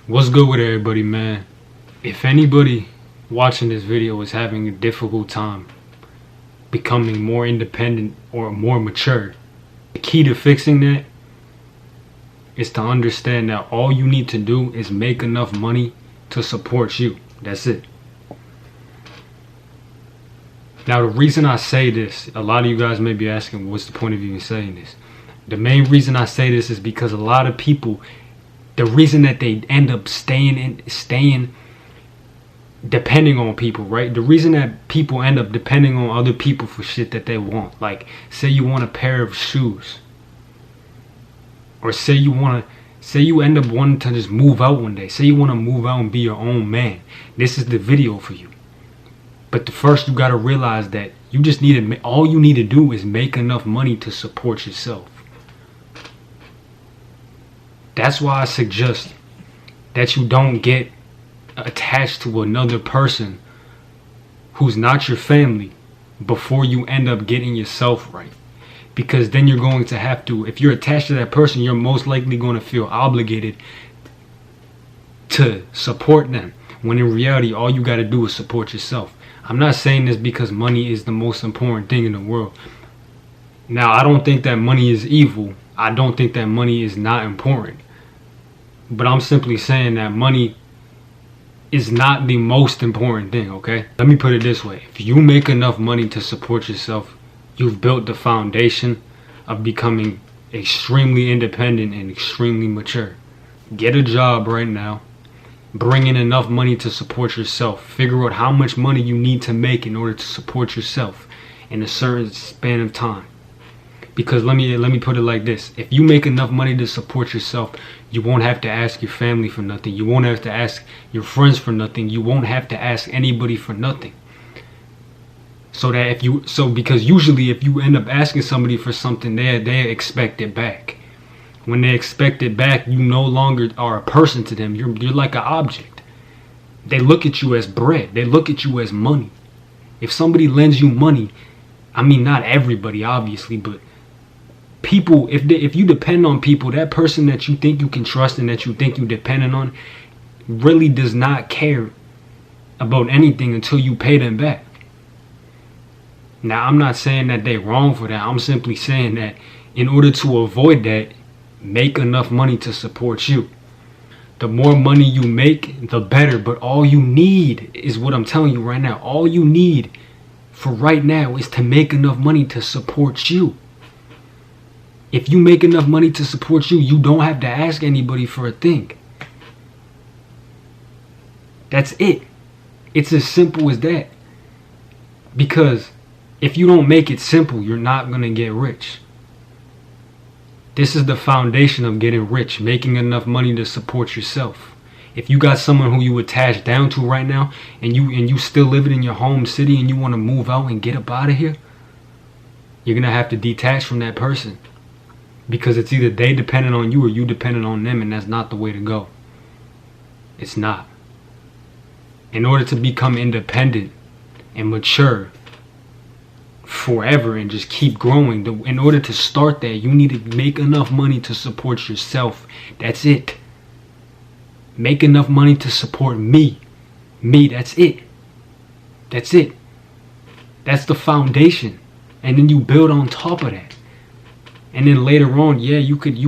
What's good with everybody, man? If anybody watching this video is having a difficult time becoming more independent or more mature, the key to fixing that is to understand that all you need to do is make enough money to support you. That's it. Now, the reason I say this, a lot of you guys may be asking, what's the point of even saying this? The main reason I say this is because a lot of people, the reason that they end up staying depending on people, right? The reason that people end up depending on other people for shit that they want, like say you want a pair of shoes, or say you end up wanting to just move out one day. Say you want to move out and be your own man. This is the video for you. But the first, you got to realize that you just need to, all you need to do is make enough money to support yourself. That's why I suggest that you don't get attached to another person who's not your family before you end up getting yourself right. Because then you're going to have to, if you're attached to that person, you're most likely going to feel obligated to support them, when in reality all you got to do is support yourself. I'm not saying this because money is the most important thing in the world. Now, I don't think that money is evil. I don't think that money is not important. But I'm simply saying that money is not the most important thing, okay? Let me put it this way. If you make enough money to support yourself, you've built the foundation of becoming extremely independent and extremely mature. Get a job right now. Bring in enough money to support yourself. Figure out how much money you need to make in order to support yourself in a certain span of time. Because let me put it like this. If you make enough money to support yourself, you won't have to ask your family for nothing. You won't have to ask your friends for nothing. You won't have to ask anybody for nothing. Because usually if you end up asking somebody for something, they expect it back. When they expect it back, you no longer are a person to them. You're like an object. They look at you as bread. They look at you as money. If somebody lends you money, I mean, not everybody obviously, but people, if you depend on people, that person that you think you can trust and that you think you're dependent on really does not care about anything until you pay them back. Now, I'm not saying that they're wrong for that. I'm simply saying that in order to avoid that, make enough money to support you. The more money you make, the better. But all you need is what I'm telling you right now. All you need for right now is to make enough money to support you. If you make enough money to support you, you don't have to ask anybody for a thing. That's it. It's as simple as that. Because if you don't make it simple, you're not going to get rich. This is the foundation of getting rich, making enough money to support yourself. If you got someone who you attached down to right now, and you still living in your home city and you want to move out and get up out of here, you're going to have to detach from that person. Because it's either they dependent on you or you dependent on them, and that's not the way to go. It's not. In order to become independent and mature forever and just keep growing, in order to start that, you need to make enough money to support yourself. That's it. Make enough money to support me. That's it. That's it. That's the foundation. And then you build on top of that. And then later on, yeah, you could,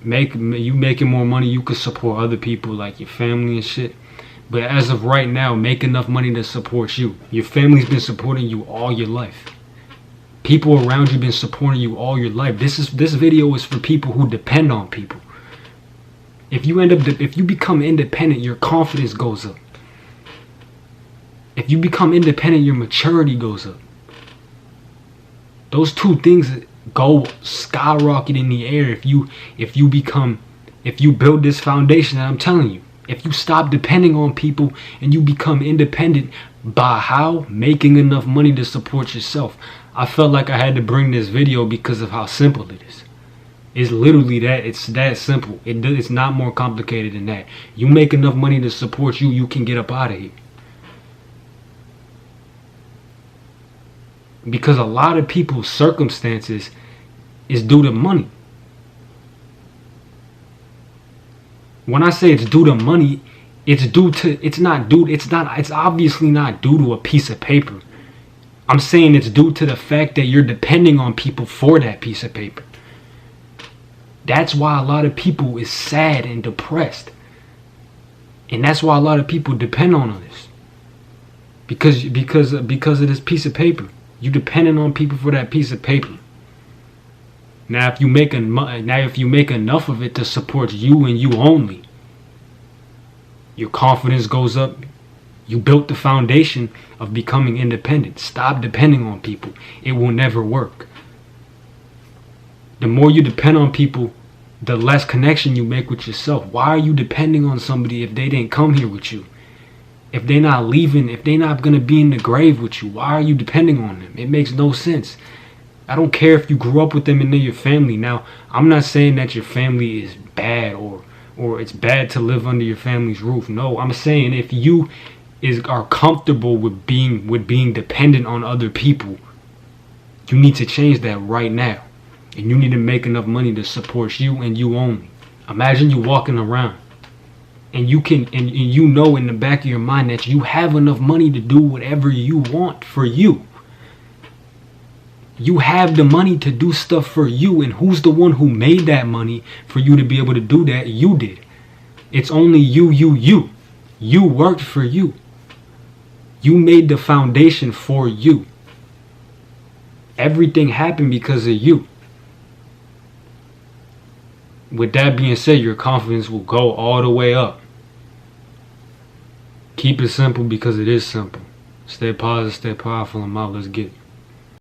making more money, you could support other people like your family and shit. But as of right now, make enough money to support you. Your family's been supporting you all your life. People around you been supporting you all your life. This video is for people who depend on people. If you become independent, your confidence goes up. If you become independent, your maturity goes up. Those two things go skyrocket in the air if you build this foundation that I'm telling you. If you stop depending on people and you become independent, by how? Making enough money to support yourself. I felt like I had to bring this video because of how simple it is. It's literally that. It's that simple. It's not more complicated than that. You make enough money to support you, you can get up out of here. Because a lot of people's circumstances is due to money. When I say it's due to money, it's obviously not due to a piece of paper. I'm saying it's due to the fact that you're depending on people for that piece of paper. That's why a lot of people is sad and depressed. And that's why a lot of people depend on this. Because of this piece of paper. You depending on people for that piece of paper. Now if you make enough of it to support you and you only, your confidence goes up. You built the foundation of becoming independent. Stop depending on people. It will never work. The more you depend on people, the less connection you make with yourself. Why are you depending on somebody if they didn't come here with you? If they're not leaving, if they're not going to be in the grave with you, why are you depending on them? It makes no sense. I don't care if you grew up with them and they're your family. Now, I'm not saying that your family is bad or it's bad to live under your family's roof. No, I'm saying if you are comfortable with being dependent on other people, you need to change that right now. And you need to make enough money to support you and you only. Imagine you walking around and you know in the back of your mind that you have enough money to do whatever you want for you. You have the money to do stuff for you, and who's the one who made that money for you to be able to do that? You did. It's only you. You worked for you. You made the foundation for you. Everything happened because of you. With that being said, your confidence will go all the way up. Keep it simple because it is simple. Stay positive, stay powerful. I'm out. Let's get it.